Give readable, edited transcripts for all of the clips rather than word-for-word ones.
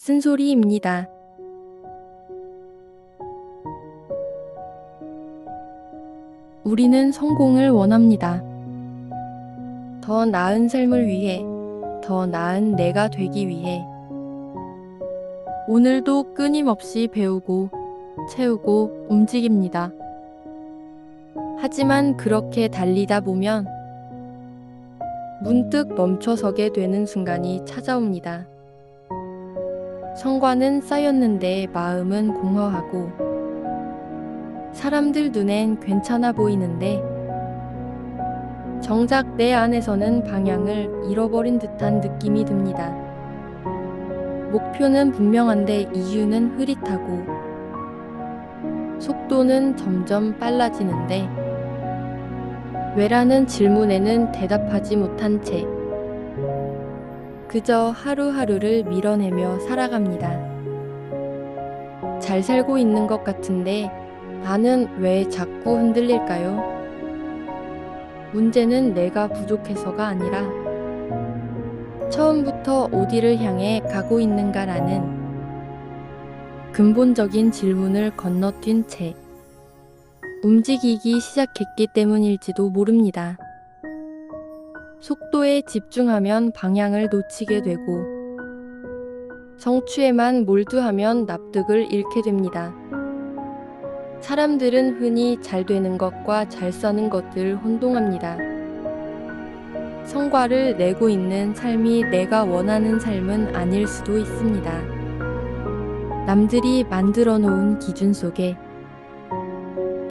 쓴소리입니다. 우리는 성공을 원합니다. 더 나은 삶을 위해, 더 나은 내가 되기 위해. 오늘도 끊임없이 배우고, 채우고, 움직입니다. 하지만 그렇게 달리다 보면 문득 멈춰서게 되는 순간이 찾아옵니다. 성과는 쌓였는데 마음은 공허하고, 사람들 눈엔 괜찮아 보이는데 정작 내 안에서는 방향을 잃어버린 듯한 느낌이 듭니다. 목표는 분명한데 이유는 흐릿하고, 속도는 점점 빨라지는데 왜라는 질문에는 대답하지 못한 채 그저 하루하루를 밀어내며 살아갑니다. 잘 살고 있는 것 같은데 나는 왜 자꾸 흔들릴까요? 문제는 내가 부족해서가 아니라 처음부터 어디를 향해 가고 있는가라는 근본적인 질문을 건너뛴 채 움직이기 시작했기 때문일지도 모릅니다. 속도에 집중하면 방향을 놓치게 되고, 성취에만 몰두하면 납득을 잃게 됩니다. 사람들은 흔히 잘 되는 것과 잘 사는 것을 혼동합니다. 성과를 내고 있는 삶이 내가 원하는 삶은 아닐 수도 있습니다. 남들이 만들어 놓은 기준 속에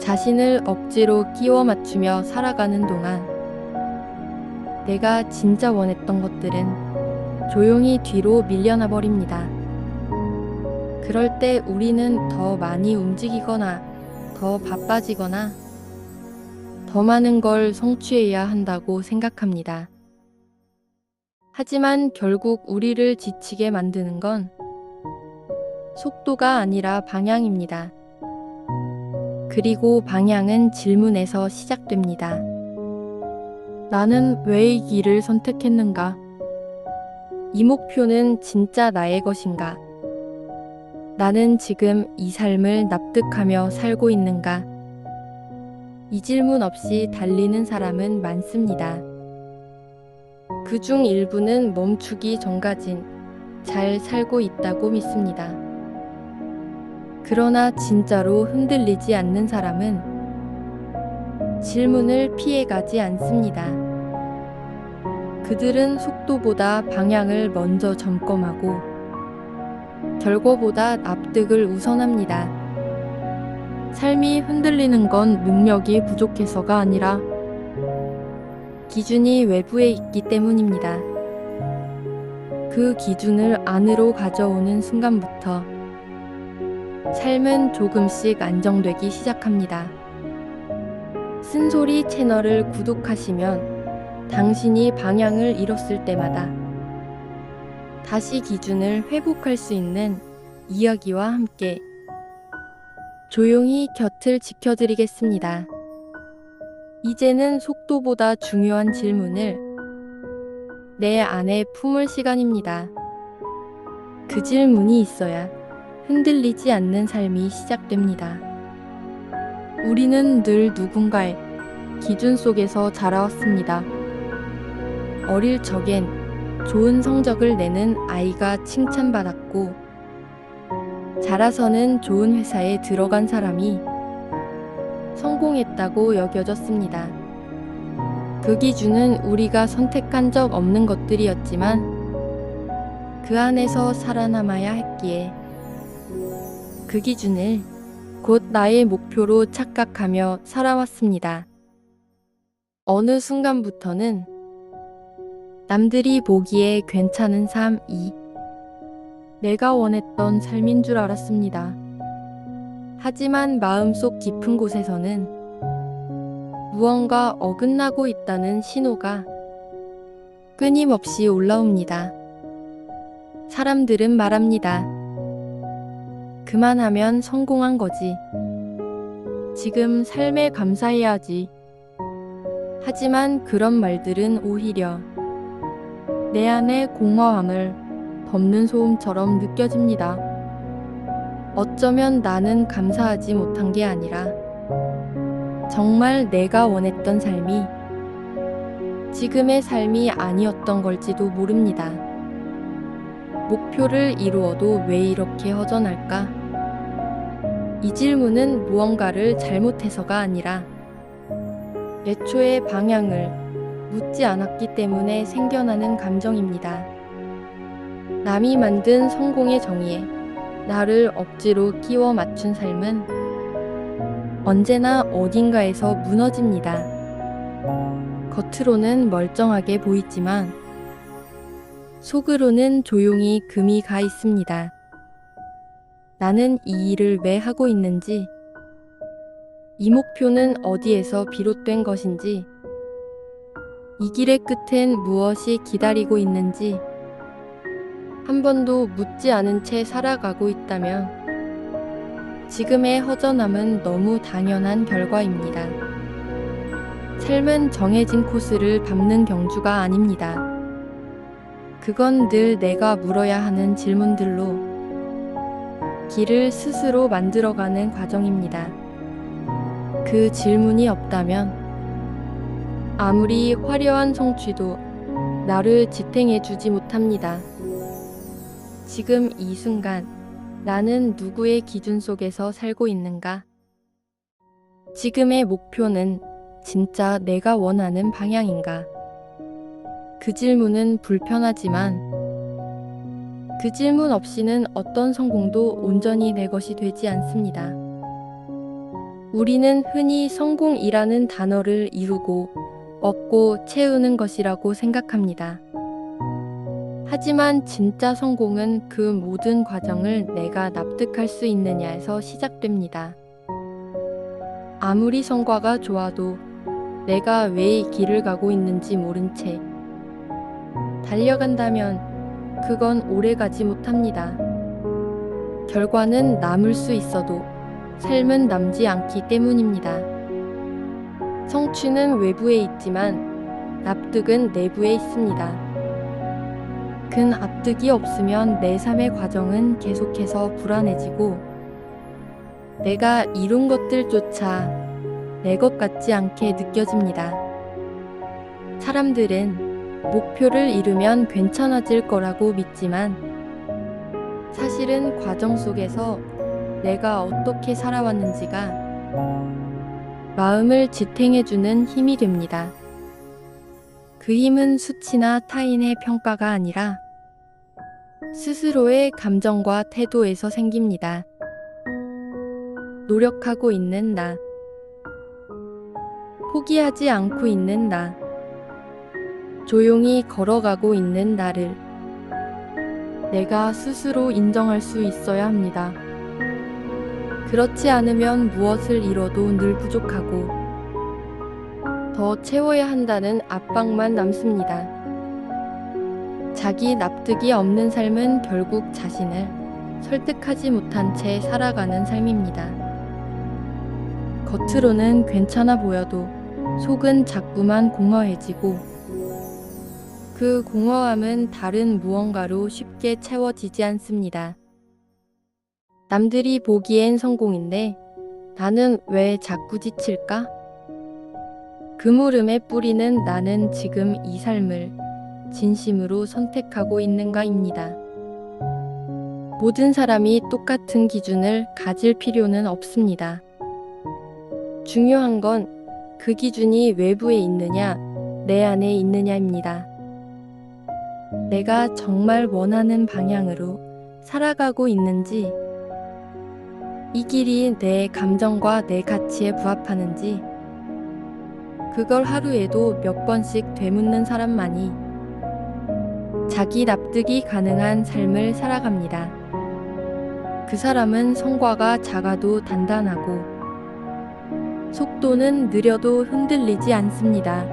자신을 억지로 끼워 맞추며 살아가는 동안 내가 진짜 원했던 것들은 조용히 뒤로 밀려나 버립니다. 그럴 때 우리는 더 많이 움직이거나 더 바빠지거나 더 많은 걸 성취해야 한다고 생각합니다. 하지만 결국 우리를 지치게 만드는 건 속도가 아니라 방향입니다. 그리고 방향은 질문에서 시작됩니다. 나는 왜 이 길을 선택했는가? 이 목표는 진짜 나의 것인가? 나는 지금 이 삶을 납득하며 살고 있는가? 이 질문 없이 달리는 사람은 많습니다. 그중 일부는 멈추기 전까진 잘 살고 있다고 믿습니다. 그러나 진짜로 흔들리지 않는 사람은 질문을 피해가지 않습니다. 그들은 속도보다 방향을 먼저 점검하고 결과보다 납득을 우선합니다. 삶이 흔들리는 건 능력이 부족해서가 아니라 기준이 외부에 있기 때문입니다. 그 기준을 안으로 가져오는 순간부터 삶은 조금씩 안정되기 시작합니다. 쓴소리 채널을 구독하시면 당신이 방향을 잃었을 때마다 다시 기준을 회복할 수 있는 이야기와 함께 조용히 곁을 지켜드리겠습니다. 이제는 속도보다 중요한 질문을 내 안에 품을 시간입니다. 그 질문이 있어야 흔들리지 않는 삶이 시작됩니다. 우리는 늘 누군가의 기준 속에서 자라왔습니다. 어릴 적엔 좋은 성적을 내는 아이가 칭찬받았고, 자라서는 좋은 회사에 들어간 사람이 성공했다고 여겨졌습니다. 그 기준은 우리가 선택한 적 없는 것들이었지만 그 안에서 살아남아야 했기에 그 기준을 곧 나의 목표로 착각하며 살아왔습니다. 어느 순간부터는 남들이 보기에 괜찮은 삶이 내가 원했던 삶인 줄 알았습니다. 하지만 마음속 깊은 곳에서는 무언가 어긋나고 있다는 신호가 끊임없이 올라옵니다. 사람들은 말합니다. 그만하면 성공한 거지. 지금 삶에 감사해야지. 하지만 그런 말들은 오히려 내 안의 공허함을 덮는 소음처럼 느껴집니다. 어쩌면 나는 감사하지 못한 게 아니라 정말 내가 원했던 삶이 지금의 삶이 아니었던 걸지도 모릅니다. 목표를 이루어도 왜 이렇게 허전할까? 이 질문은 무언가를 잘못해서가 아니라 애초에 방향을 묻지 않았기 때문에 생겨나는 감정입니다. 남이 만든 성공의 정의에 나를 억지로 끼워 맞춘 삶은 언제나 어딘가에서 무너집니다. 겉으로는 멀쩡하게 보이지만 속으로는 조용히 금이 가 있습니다. 나는 이 일을 왜 하고 있는지, 이 목표는 어디에서 비롯된 것인지, 이 길의 끝엔 무엇이 기다리고 있는지 한 번도 묻지 않은 채 살아가고 있다면 지금의 허전함은 너무 당연한 결과입니다. 삶은 정해진 코스를 밟는 경주가 아닙니다. 그건 늘 내가 물어야 하는 질문들로 길을 스스로 만들어가는 과정입니다. 그 질문이 없다면 아무리 화려한 성취도 나를 지탱해주지 못합니다. 지금 이 순간 나는 누구의 기준 속에서 살고 있는가? 지금의 목표는 진짜 내가 원하는 방향인가? 그 질문은 불편하지만 그 질문 없이는 어떤 성공도 온전히 내 것이 되지 않습니다. 우리는 흔히 성공이라는 단어를 이루고 얻고 채우는 것이라고 생각합니다. 하지만 진짜 성공은 그 모든 과정을 내가 납득할 수 있느냐에서 시작됩니다. 아무리 성과가 좋아도 내가 왜 이 길을 가고 있는지 모른 채 달려간다면 그건 오래 가지 못합니다. 결과는 남을 수 있어도 삶은 남지 않기 때문입니다. 성취는 외부에 있지만 납득은 내부에 있습니다. 그 납득이 없으면 내 삶의 과정은 계속해서 불안해지고 내가 이룬 것들조차 내 것 같지 않게 느껴집니다. 사람들은 목표를 이루면 괜찮아질 거라고 믿지만 사실은 과정 속에서 내가 어떻게 살아왔는지가 마음을 지탱해주는 힘이 됩니다. 그 힘은 수치나 타인의 평가가 아니라 스스로의 감정과 태도에서 생깁니다. 노력하고 있는 나, 포기하지 않고 있는 나, 조용히 걸어가고 있는 나를 내가 스스로 인정할 수 있어야 합니다. 그렇지 않으면 무엇을 이뤄도 늘 부족하고 더 채워야 한다는 압박만 남습니다. 자기 납득이 없는 삶은 결국 자신을 설득하지 못한 채 살아가는 삶입니다. 겉으로는 괜찮아 보여도 속은 자꾸만 공허해지고 그 공허함은 다른 무언가로 쉽게 채워지지 않습니다. 남들이 보기엔 성공인데 나는 왜 자꾸 지칠까? 그 물음의 뿌리는 나는 지금 이 삶을 진심으로 선택하고 있는가입니다. 모든 사람이 똑같은 기준을 가질 필요는 없습니다. 중요한 건 그 기준이 외부에 있느냐, 내 안에 있느냐입니다. 내가 정말 원하는 방향으로 살아가고 있는지, 이 길이 내 감정과 내 가치에 부합하는지, 그걸 하루에도 몇 번씩 되묻는 사람만이 자기 납득이 가능한 삶을 살아갑니다. 그 사람은 성과가 작아도 단단하고 속도는 느려도 흔들리지 않습니다.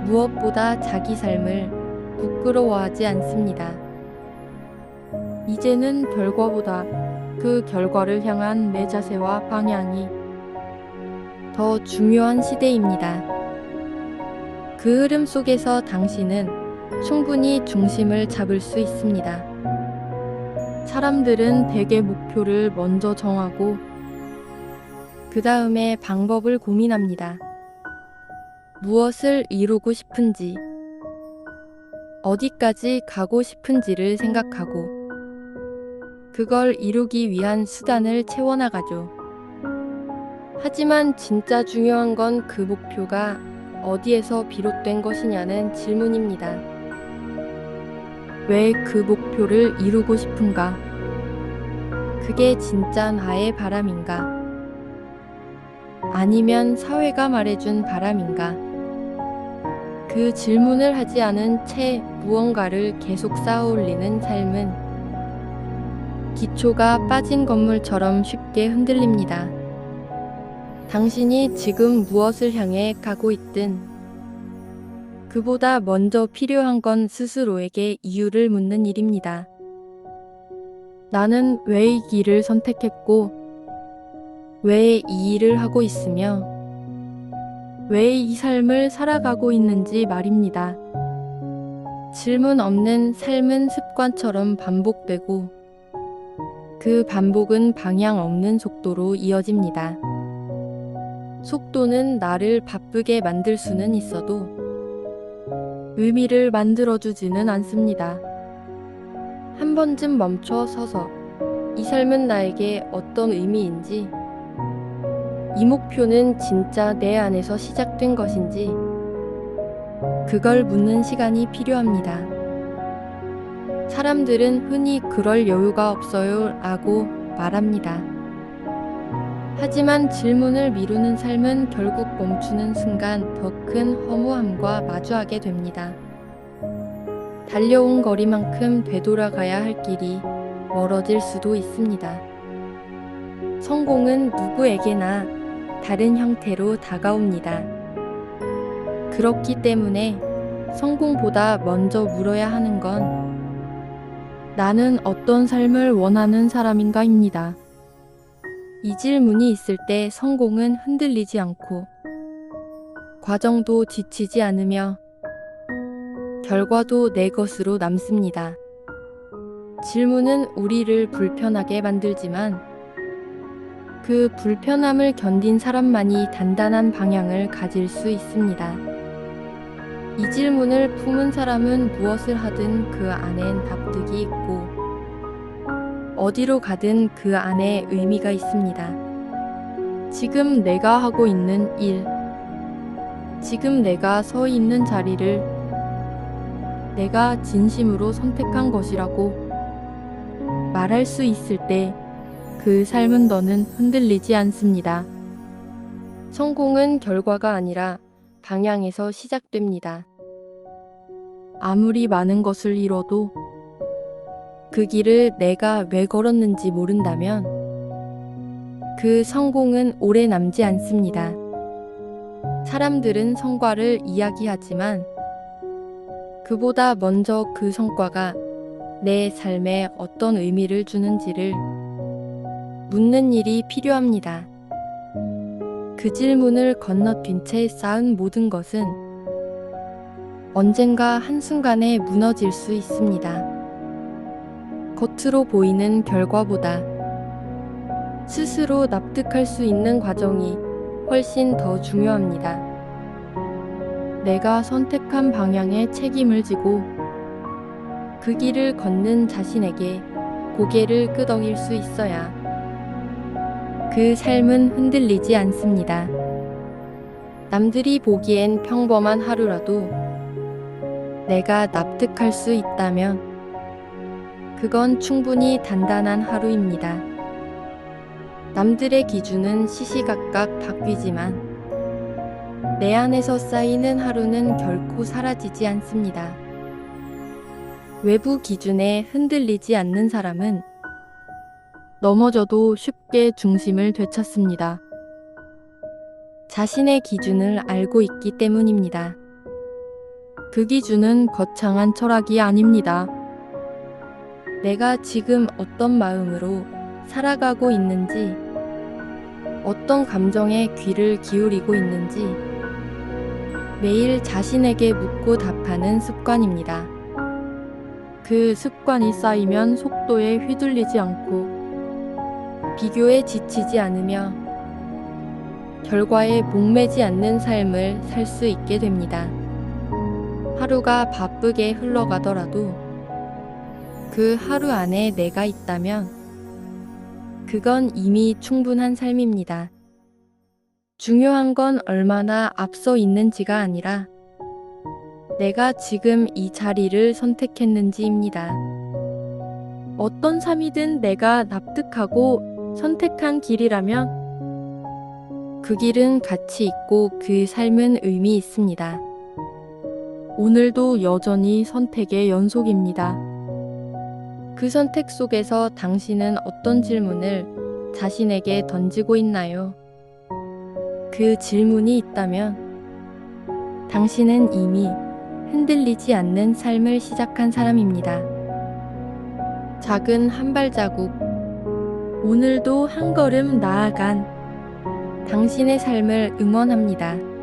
무엇보다 자기 삶을 부끄러워하지 않습니다. 이제는 결과보다 그 결과를 향한 내 자세와 방향이 더 중요한 시대입니다. 그 흐름 속에서 당신은 충분히 중심을 잡을 수 있습니다. 사람들은 대개 목표를 먼저 정하고 그 다음에 방법을 고민합니다. 무엇을 이루고 싶은지, 어디까지 가고 싶은지를 생각하고 그걸 이루기 위한 수단을 채워나가죠. 하지만 진짜 중요한 건 그 목표가 어디에서 비롯된 것이냐는 질문입니다. 왜 그 목표를 이루고 싶은가? 그게 진짜 나의 바람인가? 아니면 사회가 말해준 바람인가? 그 질문을 하지 않은 채 무언가를 계속 쌓아올리는 삶은 기초가 빠진 건물처럼 쉽게 흔들립니다. 당신이 지금 무엇을 향해 가고 있든 그보다 먼저 필요한 건 스스로에게 이유를 묻는 일입니다. 나는 왜 이 길을 선택했고, 왜 이 일을 하고 있으며, 왜 이 삶을 살아가고 있는지 말입니다. 질문 없는 삶은 습관처럼 반복되고, 그 반복은 방향 없는 속도로 이어집니다. 속도는 나를 바쁘게 만들 수는 있어도 의미를 만들어주지는 않습니다. 한 번쯤 멈춰 서서 이 삶은 나에게 어떤 의미인지, 이 목표는 진짜 내 안에서 시작된 것인지, 그걸 묻는 시간이 필요합니다. 사람들은 흔히 그럴 여유가 없어요 라고 말합니다. 하지만 질문을 미루는 삶은 결국 멈추는 순간 더 큰 허무함과 마주하게 됩니다. 달려온 거리만큼 되돌아가야 할 길이 멀어질 수도 있습니다. 성공은 누구에게나 다른 형태로 다가옵니다. 그렇기 때문에 성공보다 먼저 물어야 하는 건 나는 어떤 삶을 원하는 사람인가입니다. 이 질문이 있을 때 성공은 흔들리지 않고 과정도 지치지 않으며 결과도 내 것으로 남습니다. 질문은 우리를 불편하게 만들지만 그 불편함을 견딘 사람만이 단단한 방향을 가질 수 있습니다. 이 질문을 품은 사람은 무엇을 하든 그 안엔 납득이 있고 어디로 가든 그 안에 의미가 있습니다. 지금 내가 하고 있는 일, 지금 내가 서 있는 자리를 내가 진심으로 선택한 것이라고 말할 수 있을 때 그 삶은 더는 흔들리지 않습니다. 성공은 결과가 아니라 방향에서 시작됩니다. 아무리 많은 것을 이뤄도 그 길을 내가 왜 걸었는지 모른다면 그 성공은 오래 남지 않습니다. 사람들은 성과를 이야기하지만 그보다 먼저 그 성과가 내 삶에 어떤 의미를 주는지를 묻는 일이 필요합니다. 그 질문을 건너뛴 채 쌓은 모든 것은 언젠가 한순간에 무너질 수 있습니다. 겉으로 보이는 결과보다 스스로 납득할 수 있는 과정이 훨씬 더 중요합니다. 내가 선택한 방향에 책임을 지고 그 길을 걷는 자신에게 고개를 끄덕일 수 있어야 그 삶은 흔들리지 않습니다. 남들이 보기엔 평범한 하루라도 내가 납득할 수 있다면 그건 충분히 단단한 하루입니다. 남들의 기준은 시시각각 바뀌지만 내 안에서 쌓이는 하루는 결코 사라지지 않습니다. 외부 기준에 흔들리지 않는 사람은 넘어져도 쉽게 중심을 되찾습니다. 자신의 기준을 알고 있기 때문입니다. 그 기준은 거창한 철학이 아닙니다. 내가 지금 어떤 마음으로 살아가고 있는지, 어떤 감정에 귀를 기울이고 있는지 매일 자신에게 묻고 답하는 습관입니다. 그 습관이 쌓이면 속도에 휘둘리지 않고 비교에 지치지 않으며 결과에 목매지 않는 삶을 살 수 있게 됩니다. 하루가 바쁘게 흘러가더라도 그 하루 안에 내가 있다면 그건 이미 충분한 삶입니다. 중요한 건 얼마나 앞서 있는지가 아니라 내가 지금 이 자리를 선택했는지입니다. 어떤 삶이든 내가 납득하고 선택한 길이라면 그 길은 가치 있고 그 삶은 의미 있습니다. 오늘도 여전히 선택의 연속입니다. 그 선택 속에서 당신은 어떤 질문을 자신에게 던지고 있나요? 그 질문이 있다면 당신은 이미 흔들리지 않는 삶을 시작한 사람입니다. 작은 한 발자국, 오늘도 한 걸음 나아간 당신의 삶을 응원합니다.